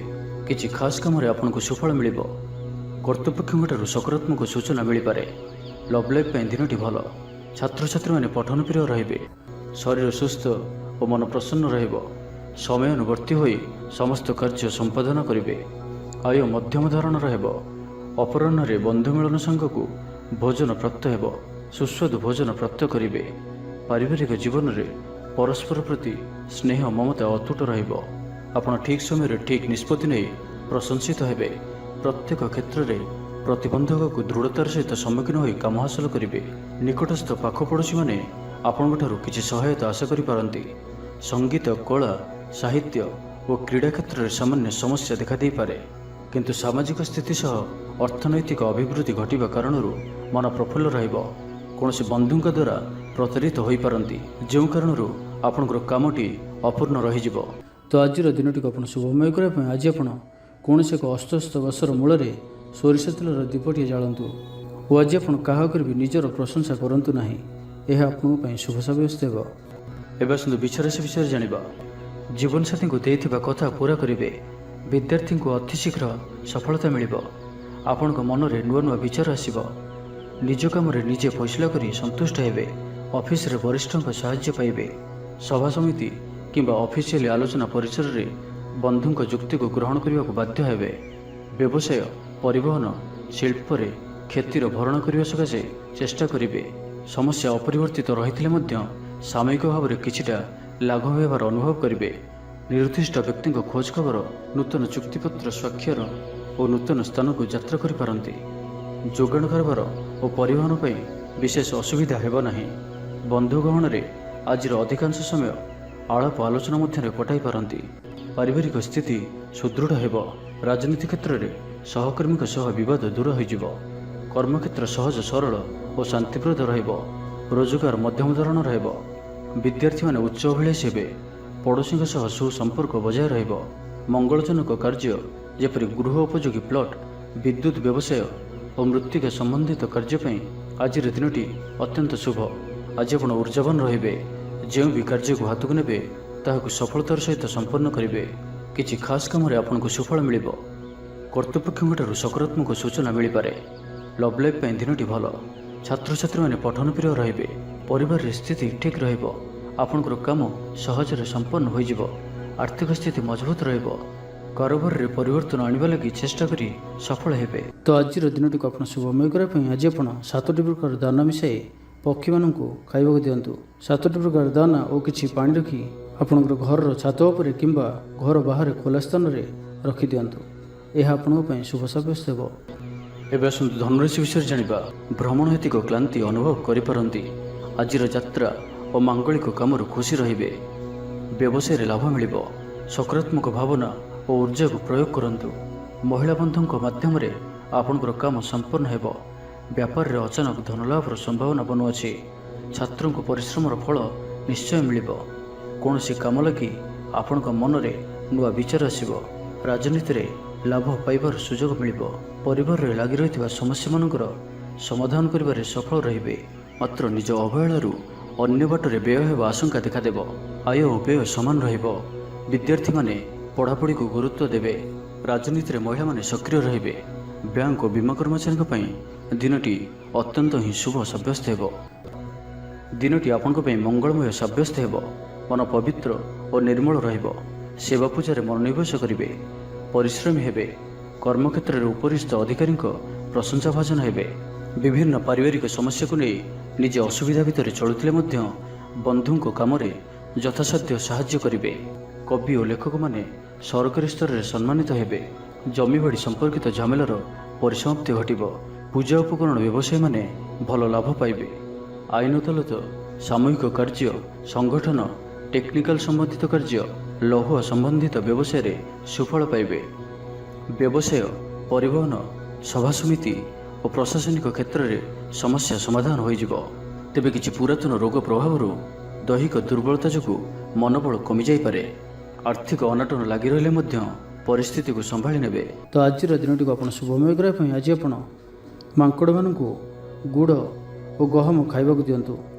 କିଛି ଖାସ୍ କାମରେ ଆପଣଙ୍କୁ ସୁଫଳ ମିଳିବ। କର୍ତ୍ତୃପକ୍ଷଙ୍କଠାରୁ ସକାରାତ୍ମକ ସୂଚନା ମିଳିପାରେ। ଲଭ୍ ଲାଇଫ୍ ପାଇଁ ଦିନଟି ଭଲ। ଛାତ୍ରଛାତ୍ରୀମାନେ ପଠନପ୍ରିୟ ରହିବେ। ଶରୀର ସୁସ୍ଥ ଓ ମନ ପ୍ରସନ୍ନ ରହିବ। ସମୟାନୁବର୍ତ୍ତୀ ହୋଇ ସମସ୍ତ କାର୍ଯ୍ୟ ସମ୍ପାଦନ କରିବେ। ଆୟ ମଧ୍ୟମ ଧରଣର ହେବ। ଅପରାହ୍ନରେ ବନ୍ଧୁ ମିଳନ ସାଙ୍ଗକୁ ଭୋଜନ ପ୍ରାପ୍ତ ହେବ। ସୁସ୍ୱାଦୁ ଭୋଜନ ପ୍ରାପ୍ତ କରିବେ। ପାରିବାରିକ ଜୀବନରେ ପରସ୍ପର ପ୍ରତି ସ୍ନେହ ମମତା ଅତୁଟ ରହିବ। ଆପଣ ଠିକ୍ ସମୟରେ ଠିକ୍ ନିଷ୍ପତ୍ତି ନେଇ ପ୍ରଶଂସିତ ହେବେ। ପ୍ରତ୍ୟେକ କ୍ଷେତ୍ରରେ ପ୍ରତିବନ୍ଧକକୁ ଦୃଢ଼ତାର ସହିତ ସମ୍ମୁଖୀନ ହୋଇ କାମ ହାସଲ କରିବେ। ନିକଟସ୍ଥ ପାଖ ପଡ଼ୋଶୀମାନେ ଆପଣଙ୍କଠାରୁ କିଛି ସହାୟତା ଆଶା କରିପାରନ୍ତି। ସଙ୍ଗୀତ, କଳା, ସାହିତ୍ୟ ଓ କ୍ରୀଡ଼ା କ୍ଷେତ୍ରରେ ସାମାନ୍ୟ ସମସ୍ୟା ଦେଖାଦେଇପାରେ। କିନ୍ତୁ ସାମାଜିକ ସ୍ଥିତି ସହ ଅର୍ଥନୈତିକ ଅଭିବୃଦ୍ଧି ଘଟିବା କାରଣରୁ ମନ ପ୍ରଫୁଲ୍ଲ ରହିବ। କୌଣସି ବନ୍ଧୁଙ୍କ ଦ୍ୱାରା ପ୍ରତାରିତ ହୋଇପାରନ୍ତି, ଯେଉଁ କାରଣରୁ ଆପଣଙ୍କର କାମଟି ଅପୂର୍ଣ୍ଣ ରହିଯିବ। ତ ଆଜିର ଦିନଟିକୁ ଆପଣ ଶୁଭମୟ କରିବା ପାଇଁ ଆଜି ଆପଣ କୌଣସି ଏକ ଅସ୍ତସ୍ତ ଗଛର ମୂଳରେ ସୋରିଷ ତେଲର ଦୀପଟିଏ ଜାଳନ୍ତୁ ଓ ଆଜି ଆପଣ କାହା ଉପରେ ବି ନିଜର ପ୍ରଶଂସା କରନ୍ତୁ ନାହିଁ। ଏହା ଆପଣଙ୍କ ପାଇଁ ଶୁଭ ସାବ୍ୟସ୍ତ ହେବ। ଏବେ ଆସନ୍ତୁ ବିଛରାଶି ବିଷୟରେ ଜାଣିବା। ଜୀବନସାଥୀଙ୍କୁ ଦେଇଥିବା କଥା ପୂରା କରିବେ। ବିଦ୍ୟାର୍ଥୀଙ୍କୁ ଅତିଶୀଘ୍ର ସଫଳତା ମିଳିବ। ଆପଣଙ୍କ ମନରେ ନୂଆ ନୂଆ ବିଚାର ଆସିବ। ନିଜ କାମରେ ନିଜେ ଫଇସଲା କରି ସନ୍ତୁଷ୍ଟ ହେବେ। ଅଫିସରେ ବରିଷ୍ଠଙ୍କ ସାହାଯ୍ୟ ପାଇବେ। ସଭା ସମିତି କିମ୍ବା ଅଫିସିଆଲି ଆଲୋଚନା ପରିସରରେ ବନ୍ଧୁଙ୍କ ଯୁକ୍ତିକୁ ଗ୍ରହଣ କରିବାକୁ ବାଧ୍ୟ ହେବେ। ବ୍ୟବସାୟ, ପରିବହନ, ଶିଳ୍ପରେ କ୍ଷତିର ଭରଣ କରିବା ସକାଶେ ଚେଷ୍ଟା କରିବେ। ସମସ୍ୟା ଅପରିବର୍ତ୍ତିତ ରହିଥିଲେ ମଧ୍ୟ ସାମୟିକ ଭାବରେ କିଛିଟା ଲାଘବ ହେବାର ଅନୁଭବ କରିବେ। ନିର୍ଦ୍ଦିଷ୍ଟ ବ୍ୟକ୍ତିଙ୍କ ଖୋଜ ଖବର, ନୂତନ ଚୁକ୍ତିପତ୍ର ସ୍ୱାକ୍ଷର ଓ ନୂତନ ସ୍ଥାନକୁ ଯାତ୍ରା କରିପାରନ୍ତି। ଯୋଗାଣ କାରବାର ଓ ପରିବହନ ପାଇଁ ବିଶେଷ ଅସୁବିଧା ହେବ ନାହିଁ। ବନ୍ଧୁ ଗହଣରେ ଆଜିର ଅଧିକାଂଶ ସମୟ ଆଳାପ ଆଲୋଚନା ମଧ୍ୟରେ କଟାଇ ପାରନ୍ତି। ପାରିବାରିକ ସ୍ଥିତି ସୁଦୃଢ଼ ହେବ। ରାଜନୀତି କ୍ଷେତ୍ରରେ ସହକର୍ମୀଙ୍କ ସହ ବିବାଦ ଦୂର ହୋଇଯିବ। କର୍ମକ୍ଷେତ୍ର ସହଜ, ସରଳ ଓ ଶାନ୍ତିପ୍ରଦ ରହିବ। ରୋଜଗାର ମଧ୍ୟମ ଧରଣର ହେବ। ବିଦ୍ୟାର୍ଥୀମାନେ ଉଚ୍ଚ ଅଭିଳାଷୀ ହେବେ। ପଡ଼ୋଶୀଙ୍କ ସହ ସୁସମ୍ପର୍କ ବଜାୟ ରହିବ। ମଙ୍ଗଳଜନକ କାର୍ଯ୍ୟ ଯେପରି ଗୃହ ଉପଯୋଗୀ ପ୍ଲଟ୍, ବିଦ୍ୟୁତ୍ ବ୍ୟବସାୟ ଓ ମୃତ୍ତିକା ସମ୍ବନ୍ଧିତ କାର୍ଯ୍ୟ ପାଇଁ ଆଜିର ଦିନଟି ଅତ୍ୟନ୍ତ ଶୁଭ। ଆଜି ଆପଣ ଊର୍ଜାବାନ ରହିବେ। ଯେଉଁ ବି କାର୍ଯ୍ୟକୁ ହାତକୁ ନେବେ ତାହାକୁ ସଫଳତାର ସହିତ ସମ୍ପନ୍ନ କରିବେ। କିଛି ଖାସ୍ କାମରେ ଆପଣଙ୍କୁ ସୁଫଳ ମିଳିବ। କର୍ତ୍ତୃପକ୍ଷଙ୍କଠାରୁ ସକାରାତ୍ମକ ସୂଚନା ମିଳିପାରେ। ଲଭ୍ ଲାଇଫ୍ ପାଇଁ ଦିନଟି ଭଲ। ଛାତ୍ରଛାତ୍ରୀମାନେ ପଠନପ୍ରିୟ ରହିବେ। ପରିବାରରେ ସ୍ଥିତି ଠିକ୍ ରହିବ। ଆପଣଙ୍କର କାମ ସହଜରେ ସମ୍ପନ୍ନ ହୋଇଯିବ। ଆର୍ଥିକ ସ୍ଥିତି ମଜବୁତ ରହିବ। କାରବାରରେ ପରିବର୍ତ୍ତନ ଆଣିବା ଲାଗି ଚେଷ୍ଟା କରି ସଫଳ ହେବେ। ତ ଆଜିର ଦିନଟିକୁ ଆପଣ ଶୁଭମୟ କରିବା ପାଇଁ ଆଜି ଆପଣ 7ଟି ପ୍ରକାର ଦାନା ମିଶାଇ ପକ୍ଷୀମାନଙ୍କୁ ଖାଇବାକୁ ଦିଅନ୍ତୁ। 7ଟି ପ୍ରକାର ଦାନା ଓ କିଛି ପାଣି ରଖି ଆପଣଙ୍କର ଘରର ଛାତ ଉପରେ କିମ୍ବା ଘର ବାହାରେ ଖୋଲା ସ୍ଥାନରେ ରଖିଦିଅନ୍ତୁ। ଏହା ଆପଣଙ୍କ ପାଇଁ ଶୁଭ ସାବ୍ୟସ୍ତ ହେବ। ଏବେ ଆସନ୍ତୁ ଧନୁରାଶି ବିଷୟରେ ଜାଣିବା। ଭ୍ରମଣ ହେତିକ କ୍ଳାନ୍ତି ଅନୁଭବ କରିପାରନ୍ତି। ଆଜିର ଯାତ୍ରା ଓ ମାଙ୍ଗଳିକ କାମରୁ ଖୁସି ରହିବେ। ବ୍ୟବସାୟରେ ଲାଭ ମିଳିବ। ସକାରାତ୍ମକ ଭାବନା ଓ ଊର୍ଜାକୁ ପ୍ରୟୋଗ କରନ୍ତୁ। ମହିଳା ବନ୍ଧୁଙ୍କ ମାଧ୍ୟମରେ ଆପଣଙ୍କର କାମ ସମ୍ପନ୍ନ ହେବ। ବ୍ୟାପାରରେ ଅଚାନକ ଧନଲାଭର ସମ୍ଭାବନା ବନୁଅଛି। ଛାତ୍ରଙ୍କୁ ପରିଶ୍ରମର ଫଳ ନିଶ୍ଚୟ ମିଳିବ। କୌଣସି କାମ ଲାଗି ଆପଣଙ୍କ ମନରେ ନୂଆ ବିଚାର ଆସିବ। ରାଜନୀତିରେ ଲାଭ ପାଇବାର ସୁଯୋଗ ମିଳିବ। ପରିବାରରେ ଲାଗି ରହିଥିବା ସମସ୍ୟାମାନଙ୍କର ସମାଧାନ କରିବାରେ ସଫଳ ରହିବେ। ମାତ୍ର ନିଜ ଅବହେଳାରୁ ଅନ୍ୟ ବାଟରେ ବ୍ୟୟ ହେବା ଆଶଙ୍କା ଦେଖାଦେବ। ଆୟ ଓ ବ୍ୟୟ ସମାନ ରହିବ। ବିଦ୍ୟାର୍ଥୀମାନେ ପଢ଼ାପଢ଼ିକୁ ଗୁରୁତ୍ୱ ଦେବେ। ରାଜନୀତିରେ ମହିଳାମାନେ ସକ୍ରିୟ ରହିବେ। ବ୍ୟାଙ୍କ ଓ ବୀମା କର୍ମଚାରୀଙ୍କ ପାଇଁ ଦିନଟି ଅତ୍ୟନ୍ତ ହିଁ ଶୁଭ ସାବ୍ୟସ୍ତ ହେବ। ଦିନଟି ଆପଣଙ୍କ ପାଇଁ ମଙ୍ଗଳମୟ ସାବ୍ୟସ୍ତ ହେବ। ମନ ପବିତ୍ର ଓ ନିର୍ମଳ ରହିବ। ସେବା ପୂଜାରେ ମନୋନିବେଶ କରିବେ। ପରିଶ୍ରମୀ ହେବେ। କର୍ମକ୍ଷେତ୍ରରେ ଉପରିସ୍ଥ ଅଧିକାରୀଙ୍କ ପ୍ରଶଂସା ଭାଜନ ହେବେ। ବିଭିନ୍ନ ପାରିବାରିକ ସମସ୍ୟାକୁ ନେଇ ନିଜେ ଅସୁବିଧା ଭିତରେ ଚଳୁଥିଲେ ମଧ୍ୟ ବନ୍ଧୁଙ୍କ କାମରେ ଯଥାସାଧ୍ୟ ସାହାଯ୍ୟ କରିବେ। କବି ଓ ଲେଖକମାନେ ସରକାରୀ ସ୍ତରରେ ସମ୍ମାନିତ ହେବେ। ଜମିବାଡ଼ି ସମ୍ପର୍କିତ ଝାମେଲାର ପରିସମାପ୍ତି ଘଟିବ। ପୂଜା ଉପକରଣ ବ୍ୟବସାୟୀମାନେ ଭଲ ଲାଭ ପାଇବେ। ଆଇନ ଅଦାଲତ, ସାମୂହିକ କାର୍ଯ୍ୟ, ସଂଗଠନ, ଟେକ୍ନିକାଲ ସମ୍ବନ୍ଧିତ କାର୍ଯ୍ୟ, ଲୌହ ସମ୍ବନ୍ଧିତ ବ୍ୟବସାୟରେ ସୁଫଳ ପାଇବେ। ବ୍ୟବସାୟ, ପରିବହନ, ସଭାସମିତି ଓ ପ୍ରଶାସନିକ କ୍ଷେତ୍ରରେ ସମସ୍ୟା ସମାଧାନ ହୋଇଯିବ। ତେବେ କିଛି ପୁରାତନ ରୋଗ ପ୍ରଭାବରୁ ଦୈହିକ ଦୁର୍ବଳତା ଯୋଗୁଁ ମନୋବଳ କମିଯାଇପାରେ। ଆର୍ଥିକ ଅନାଟନ ଲାଗି ରହିଲେ ମଧ୍ୟ ପରିସ୍ଥିତିକୁ ସମ୍ଭାଳି ନେବେ। ତ ଆଜିର ଦିନଟିକୁ ଆପଣ ଶୁଭମୟ କରିବା ପାଇଁ ଆଜି ଆପଣ ମାଙ୍କଡ଼ମାନଙ୍କୁ ଗୁଡ଼ ଓ ଗହମ ଖାଇବାକୁ ଦିଅନ୍ତୁ।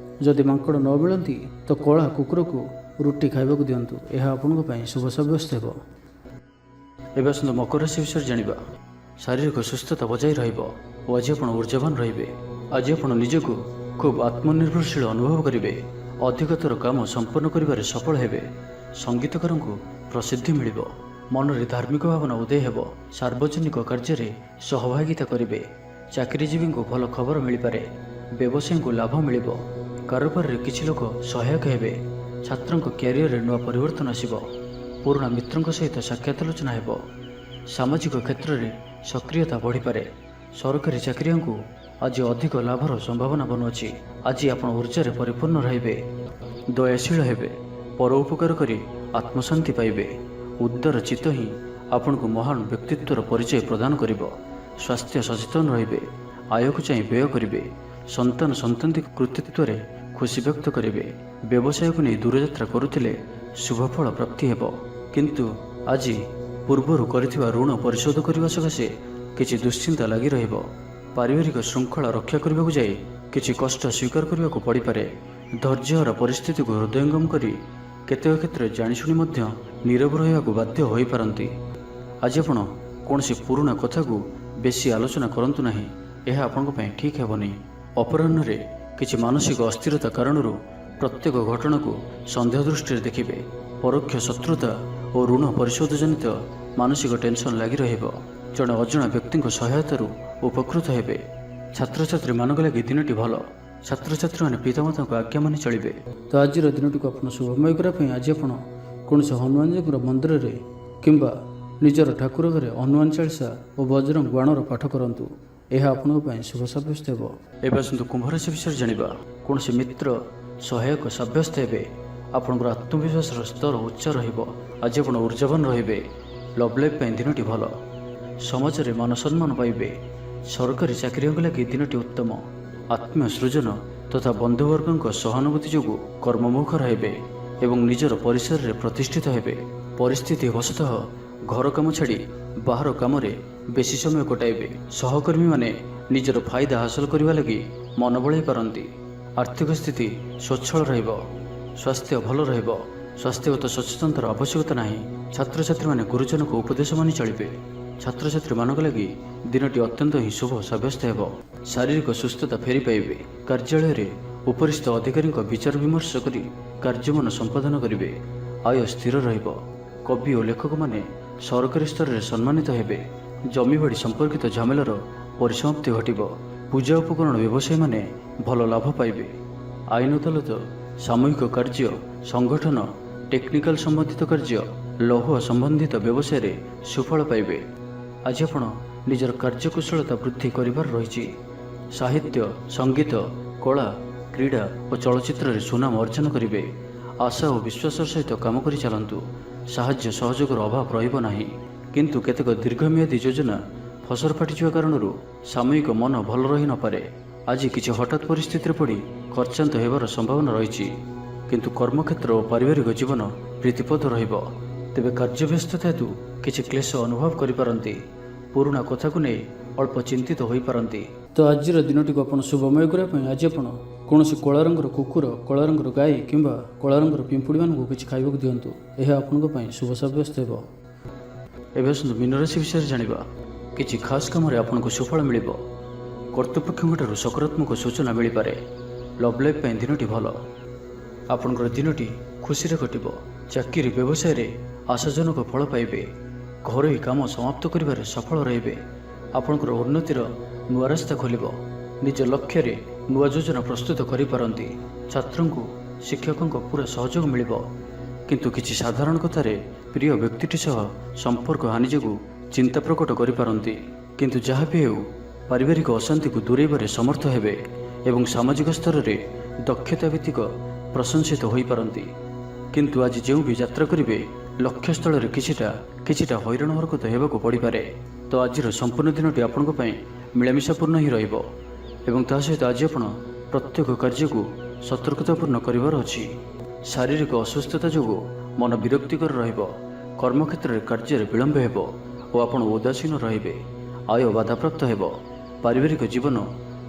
ଯଦି ମାଙ୍କଡ଼ ନ ମିଳନ୍ତି ତ କଳା କୁକୁରକୁ ରୁଟି ଖାଇବାକୁ ଦିଅନ୍ତୁ। ଏହା ଆପଣଙ୍କ ପାଇଁ ଶୁଭ ସାବ୍ୟସ୍ତ ହେବ। ଏବେ ଆସନ୍ତୁ ମକର ରାଶି ବିଷୟରେ ଜାଣିବା। ଶାରୀରିକ ସୁସ୍ଥତା ବଜାୟ ରହିବ ଓ ଆଜି ଆପଣ ଊର୍ଜାବାନ ରହିବେ। ଆଜି ଆପଣ ନିଜକୁ ଖୁବ୍ ଆତ୍ମନିର୍ଭରଶୀଳ ଅନୁଭବ କରିବେ। ଅଧିକତର କାମ ସମ୍ପନ୍ନ କରିବାରେ ସଫଳ ହେବେ। ସଙ୍ଗୀତକାରଙ୍କୁ ପ୍ରସିଦ୍ଧି ମିଳିବ। ମନରେ ଧାର୍ମିକ ଭାବନା ଉଦୟ ହେବ। ସାର୍ବଜନିକ କାର୍ଯ୍ୟରେ ସହଭାଗିତା କରିବେ। ଚାକିରିଜୀବୀଙ୍କୁ ଭଲ ଖବର ମିଳିପାରେ। ବ୍ୟବସାୟୀଙ୍କୁ ଲାଭ ମିଳିବ। କାରବାରରେ କିଛି ଲୋକ ସହାୟକ ହେବେ। ଛାତ୍ରଙ୍କ କ୍ୟାରିୟରରେ ନୂଆ ପରିବର୍ତ୍ତନ ଆସିବ। ପୁରୁଣା ମିତ୍ରଙ୍କ ସହିତ ସାକ୍ଷାତ ଆଲୋଚନା ହେବ। ସାମାଜିକ କ୍ଷେତ୍ରରେ ସକ୍ରିୟତା ବଢ଼ିପାରେ। ସରକାରୀ ଚାକିରିଆଙ୍କୁ ଆଜି ଅଧିକ ଲାଭର ସମ୍ଭାବନା ବନୁଅଛି। ଆଜି ଆପଣ ଊର୍ଜାରେ ପରିପୂର୍ଣ୍ଣ ରହିବେ। ଦୟାଶୀଳ ହେବେ। ପର ଉପକାର କରି ଆତ୍ମଶାନ୍ତି ପାଇବେ। ଉଦାର ଚିତ୍ତ ହିଁ ଆପଣଙ୍କୁ ମହାନ ବ୍ୟକ୍ତିତ୍ୱର ପରିଚୟ ପ୍ରଦାନ କରିବ। ସ୍ୱାସ୍ଥ୍ୟ ସଚେତନ ରହିବେ। ଆୟକୁ ଚାହିଁ ବ୍ୟୟ କରିବେ। ସନ୍ତାନୀ କୃତିତ୍ୱରେ ଖୁସି ବ୍ୟକ୍ତ କରିବେ। ବ୍ୟବସାୟକୁ ନେଇ ଦୂରଯାତ୍ରା କରୁଥିଲେ ଶୁଭଫଳ ପ୍ରାପ୍ତି ହେବ। କିନ୍ତୁ ଆଜି ପୂର୍ବରୁ କରିଥିବା ଋଣ ପରିଶୋଧ କରିବା ସକାଶେ କିଛି ଦୁଶ୍ଚିନ୍ତା ଲାଗି ରହିବ। ପାରିବାରିକ ଶୃଙ୍ଖଳା ରକ୍ଷା କରିବାକୁ ଯାଇ କିଛି କଷ୍ଟ ସ୍ୱୀକାର କରିବାକୁ ପଡ଼ିପାରେ। ଧୈର୍ଯ୍ୟହରା ପରିସ୍ଥିତିକୁ ହୃଦୟଙ୍ଗମ କରି କେତେକ କ୍ଷେତ୍ରରେ ଜାଣିଶୁଣି ମଧ୍ୟ ନୀରବ ରହିବାକୁ ବାଧ୍ୟ ହୋଇପାରନ୍ତି। ଆଜି ଆପଣ କୌଣସି ପୁରୁଣା କଥାକୁ ବେଶୀ ଆଲୋଚନା କରନ୍ତୁ ନାହିଁ। ଏହା ଆପଣଙ୍କ ପାଇଁ ଠିକ୍ ହେବନି। ଅପରାହ୍ନରେ କିଛି ମାନସିକ ଅସ୍ଥିରତା କାରଣରୁ ପ୍ରତ୍ୟେକ ଘଟଣାକୁ ସନ୍ଦେହ ଦୃଷ୍ଟିରେ ଦେଖିବେ। ପରୋକ୍ଷ ଶତ୍ରୁତା ଓ ଋଣ ପରିଶୋଧ ଜନିତ ମାନସିକ ଟେନସନ୍ ଲାଗି ରହିବ। ଜଣେ ଅଜଣା ବ୍ୟକ୍ତିଙ୍କ ସହାୟତାରୁ ଉପକୃତ ହେବେ। ଛାତ୍ରଛାତ୍ରୀମାନଙ୍କ ଲାଗି ଦିନଟି ଭଲ। ଛାତ୍ରଛାତ୍ରୀମାନେ ପିତାମାତାଙ୍କ ଆଜ୍ଞା ମାନି ଚଳିବେ। ତ ଆଜିର ଦିନଟିକୁ ଆପଣ ଶୁଭମୟ କରିବା ପାଇଁ ଆଜି ଆପଣ କୌଣସି ହନୁମାନଜୀଙ୍କର ମନ୍ଦିରରେ କିମ୍ବା ନିଜର ଠାକୁର ଘରେ ହନୁମାନ ଚାଳିଶା ଓ ବଜରଙ୍ଗ ବାଣର ପାଠ କରନ୍ତୁ। ଏହା ଆପଣଙ୍କ ପାଇଁ ଶୁଭ ସାବ୍ୟସ୍ତ ହେବ। ଏବେ ଆସନ୍ତୁ କୁମ୍ଭ ରାଶି ବିଷୟରେ ଜାଣିବା। କୌଣସି ମିତ୍ର ସହାୟକ ସାବ୍ୟସ୍ତ ହେବେ। ଆପଣଙ୍କର ଆତ୍ମବିଶ୍ୱାସର ସ୍ତର ଉଚ୍ଚ ରହିବ। ଆଜି ଆପଣ ଉର୍ଜାବାନ ରହିବେ। ଲଭ୍ ଲାଇଫ୍ ପାଇଁ ଦିନଟି ଭଲ। ସମାଜରେ ମାନ ସମ୍ମାନ ପାଇବେ। ସରକାରୀ ଚାକିରିଙ୍କ ଲାଗି ଦିନଟି ଉତ୍ତମ। ଆତ୍ମୀୟ ସୃଜନ ତଥା ବନ୍ଧୁବର୍ଗଙ୍କ ସହାନୁଭୂତି ଯୋଗୁଁ କର୍ମମୁଖ ରହିବେ ଏବଂ ନିଜର ପରିସରରେ ପ୍ରତିଷ୍ଠିତ ହେବେ। ପରିସ୍ଥିତି ବଶତଃ ଘର କାମ ଛାଡ଼ି ବାହାର କାମରେ ବେଶୀ ସମୟ କଟାଇବେ। ସହକର୍ମୀମାନେ ନିଜର ଫାଇଦା ହାସଲ କରିବା ଲାଗି ମନ ବଳାଇ ପାରନ୍ତି। ଆର୍ଥିକ ସ୍ଥିତି ସ୍ୱଚ୍ଛଳ ରହିବ। ସ୍ୱାସ୍ଥ୍ୟ ଭଲ ରହିବ। ସ୍ୱାସ୍ଥ୍ୟଗତ ସଚେତନତାର ଆବଶ୍ୟକତା ନାହିଁ। ଛାତ୍ରଛାତ୍ରୀମାନେ ଗୁରୁଜନଙ୍କ ଉପଦେଶ ମାନି ଚଳିବେ। ଛାତ୍ରଛାତ୍ରୀମାନଙ୍କ ଲାଗି ଦିନଟି ଅତ୍ୟନ୍ତ ହିଁ ଶୁଭ ସାବ୍ୟସ୍ତ ହେବ। ଶାରୀରିକ ସୁସ୍ଥତା ଫେରି ପାଇବେ। କାର୍ଯ୍ୟାଳୟରେ ଉପରିସ୍ଥ ଅଧିକାରୀଙ୍କ ବିଚାର ବିମର୍ଶ କରି କାର୍ଯ୍ୟମାନ ସମ୍ପାଦନ କରିବେ। ଆୟ ସ୍ଥିର ରହିବ। କବି ଓ ଲେଖକମାନେ ସରକାରୀ ସ୍ତରରେ ସମ୍ମାନିତ ହେବେ। ଜମିବାଡ଼ି ସମ୍ପର୍କିତ ଝାମେଲାର ପରିସମାପ୍ତି ଘଟିବ। ପୂଜା ଉପକରଣ ବ୍ୟବସାୟୀମାନେ ଭଲ ଲାଭ ପାଇବେ। ଆଇନ ଅଦାଲତ, ସାମୂହିକ କାର୍ଯ୍ୟ, ସଂଗଠନ, ଟେକ୍ନିକାଲ ସମ୍ବନ୍ଧିତ କାର୍ଯ୍ୟ, ଲୌହ ସମ୍ବନ୍ଧିତ ବ୍ୟବସାୟରେ ସୁଫଳ ପାଇବେ। ଆଜି ଆପଣ ନିଜର କାର୍ଯ୍ୟକୁଶଳତା ବୃଦ୍ଧି କରିବାର ରହିଛି। ସାହିତ୍ୟ, ସଙ୍ଗୀତ, କଳା, କ୍ରୀଡ଼ା ଓ ଚଳଚ୍ଚିତ୍ରରେ ସୁନାମ ଅର୍ଜନ କରିବେ। ଆଶା ଓ ବିଶ୍ୱାସର ସହିତ କାମ କରି ଚାଲନ୍ତୁ। ସାହାଯ୍ୟ ସହଯୋଗର ଅଭାବ ରହିବ ନାହିଁ। କିନ୍ତୁ କେତେକ ଦୀର୍ଘମିଆଦୀ ଯୋଜନା ଫସର ଫାଟିଯିବା କାରଣରୁ ସାମୟିକ ମନ ଭଲ ରହିନପାରେ। ଆଜି କିଛି ହଠାତ୍ ପରିସ୍ଥିତିରେ ପଡ଼ି ଖର୍ଚ୍ଚାନ୍ତ ହେବାର ସମ୍ଭାବନା ରହିଛି। କିନ୍ତୁ କର୍ମକ୍ଷେତ୍ର ଓ ପାରିବାରିକ ଜୀବନ ପ୍ରୀତିପଦ ରହିବ। ତେବେ କାର୍ଯ୍ୟବ୍ୟସ୍ତତା ହେତୁ କିଛି କ୍ଲେଶ ଅନୁଭବ କରିପାରନ୍ତି। ପୁରୁଣା କଥାକୁ ନେଇ ଅଳ୍ପ ଚିନ୍ତିତ ହୋଇପାରନ୍ତି। ତ ଆଜିର ଦିନଟିକୁ ଆପଣ ଶୁଭମୟ କରିବା ପାଇଁ ଆଜି ଆପଣ କୌଣସି କଳା ରଙ୍ଗର କୁକୁର, କଳା ରଙ୍ଗର ଗାଈ କିମ୍ବା କଳା ରଙ୍ଗର ପିମ୍ପୁଡ଼ିମାନଙ୍କୁ କିଛି ଖାଇବାକୁ ଦିଅନ୍ତୁ। ଏହା ଆପଣଙ୍କ ପାଇଁ ଶୁଭ ସାବ୍ୟସ୍ତ ହେବ। ଏବେ ଆସନ୍ତୁ ମୀନରାଶି ବିଷୟରେ ଜାଣିବା। କିଛି ଖାସ୍ କାମରେ ଆପଣଙ୍କୁ ସୁଫଳ ମିଳିବ। କର୍ତ୍ତୃପକ୍ଷଙ୍କଠାରୁ ସକାରାତ୍ମକ ସୂଚନା ମିଳିପାରେ। ଲଭ୍ ଲାଇଫ୍ ପାଇଁ ଦିନଟି ଭଲ। ଆପଣଙ୍କର ଦିନଟି ଖୁସିରେ କଟିବ। ଚାକିରି ବ୍ୟବସାୟରେ ଆଶାଜନକ ଫଳ ପାଇବେ। ଘରୋଇ କାମ ସମାପ୍ତ କରିବାରେ ସଫଳ ରହିବେ। ଆପଣଙ୍କର ଉନ୍ନତିର ନୂଆ ରାସ୍ତା ଖୋଲିବ। ନିଜ ଲକ୍ଷ୍ୟରେ ନୂଆ ଯୋଜନା ପ୍ରସ୍ତୁତ କରିପାରନ୍ତି। ଛାତ୍ରଙ୍କୁ ଶିକ୍ଷକଙ୍କ ପୁରା ସହଯୋଗ ମିଳିବ। କିନ୍ତୁ କିଛି ସାଧାରଣ କଥାରେ ପ୍ରିୟ ବ୍ୟକ୍ତିଟି ସହ ସମ୍ପର୍କ ହାନି ଯୋଗୁଁ ଚିନ୍ତା ପ୍ରକଟ କରିପାରନ୍ତି। କିନ୍ତୁ ଯାହା ବି ହେଉ ପାରିବାରିକ ଅଶାନ୍ତିକୁ ଦୂରେଇବାରେ ସମର୍ଥ ହେବେ ଏବଂ ସାମାଜିକ ସ୍ତରରେ ଦକ୍ଷତା ଭିତ୍ତିକ ପ୍ରଶଂସିତ ହୋଇପାରନ୍ତି। କିନ୍ତୁ ଆଜି ଯେଉଁ ବି ଯାତ୍ରା କରିବେ ଲକ୍ଷ୍ୟସ୍ଥଳରେ କିଛିଟା ହଇରାଣ ହରକତ ହେବାକୁ ପଡ଼ିପାରେ। ତ ଆଜିର ସମ୍ପୂର୍ଣ୍ଣ ଦିନଟି ଆପଣଙ୍କ ପାଇଁ ମିଳାମିଶାପୂର୍ଣ୍ଣ ହିଁ ରହିବ ଏବଂ ତା ସହିତ ଆଜି ଆପଣ ପ୍ରତ୍ୟେକ କାର୍ଯ୍ୟକୁ ସତର୍କତାପୂର୍ଣ୍ଣ କରିବାର ଅଛି। ଶାରୀରିକ ଅସୁସ୍ଥତା ଯୋଗୁଁ ମନ ବିରକ୍ତିକର ରହିବ। କର୍ମକ୍ଷେତ୍ରରେ କାର୍ଯ୍ୟରେ ବିଳମ୍ବ ହେବ ଓ ଆପଣ ଉଦାସୀନ ରହିବେ। ଆୟ ବାଧାପ୍ରାପ୍ତ ହେବ। ପାରିବାରିକ ଜୀବନ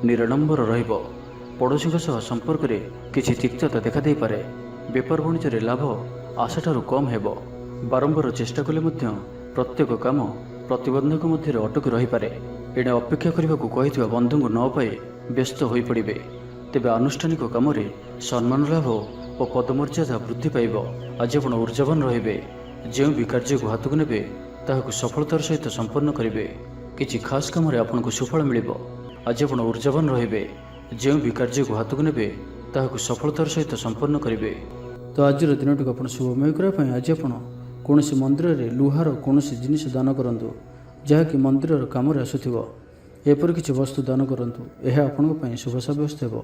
ନିରାଡ଼ମ୍ବର ରହିବ। ପଡ଼ୋଶୀଙ୍କ ସହ ସମ୍ପର୍କରେ କିଛି ତିକ୍ତତା ଦେଖାଦେଇପାରେ। ବେପାର ବାଣିଜ୍ୟରେ ଲାଭ ଆଶାଠାରୁ କମ୍ ହେବ। ବାରମ୍ବାର ଚେଷ୍ଟା କଲେ ମଧ୍ୟ ପ୍ରତ୍ୟେକ କାମ ପ୍ରତିବନ୍ଧକ ମଧ୍ୟରେ ଅଟକି ରହିପାରେ। ଏଣେ ଅପେକ୍ଷା କରିବାକୁ କହିଥିବା ବନ୍ଧୁଙ୍କୁ ନ ପାଇ ବ୍ୟସ୍ତ ହୋଇପଡ଼ିବେ। ତେବେ ଆନୁଷ୍ଠାନିକ କାମରେ ସମ୍ମାନ ଲାଭ ଓ ପଦମର୍ଯ୍ୟାଦା ବୃଦ୍ଧି ପାଇବ। ଆଜି ଆପଣ ଉର୍ଜାବାନ ରହିବେ। ଯେଉଁ ବି କାର୍ଯ୍ୟକୁ ହାତକୁ ନେବେ ତାହାକୁ ସଫଳତାର ସହିତ ସମ୍ପନ୍ନ କରିବେ। କିଛି ଖାସ୍ କାମରେ ଆପଣଙ୍କୁ ସୁଫଳ ମିଳିବ। ଆଜି ଆପଣ ଉର୍ଜାବାନ ରହିବେ। ଯେଉଁ ବି କାର୍ଯ୍ୟକୁ ହାତକୁ ନେବେ ତାହାକୁ ସଫଳତାର ସହିତ ସମ୍ପନ୍ନ କରିବେ। ତ ଆଜିର ଦିନଟିକୁ ଆପଣ ଶୁଭମୟ କରିବା ପାଇଁ ଆଜି ଆପଣ କୌଣସି ମନ୍ଦିରରେ ଲୁହାର କୌଣସି ଜିନିଷ ଦାନ କରନ୍ତୁ ଯାହାକି ମନ୍ଦିରର କାମରେ ଆସୁଥିବ। ଏପରି କିଛି ବସ୍ତୁ ଦାନ କରନ୍ତୁ। ଏହା ଆପଣଙ୍କ ପାଇଁ ଶୁଭ ସାବ୍ୟସ୍ତ ହେବ।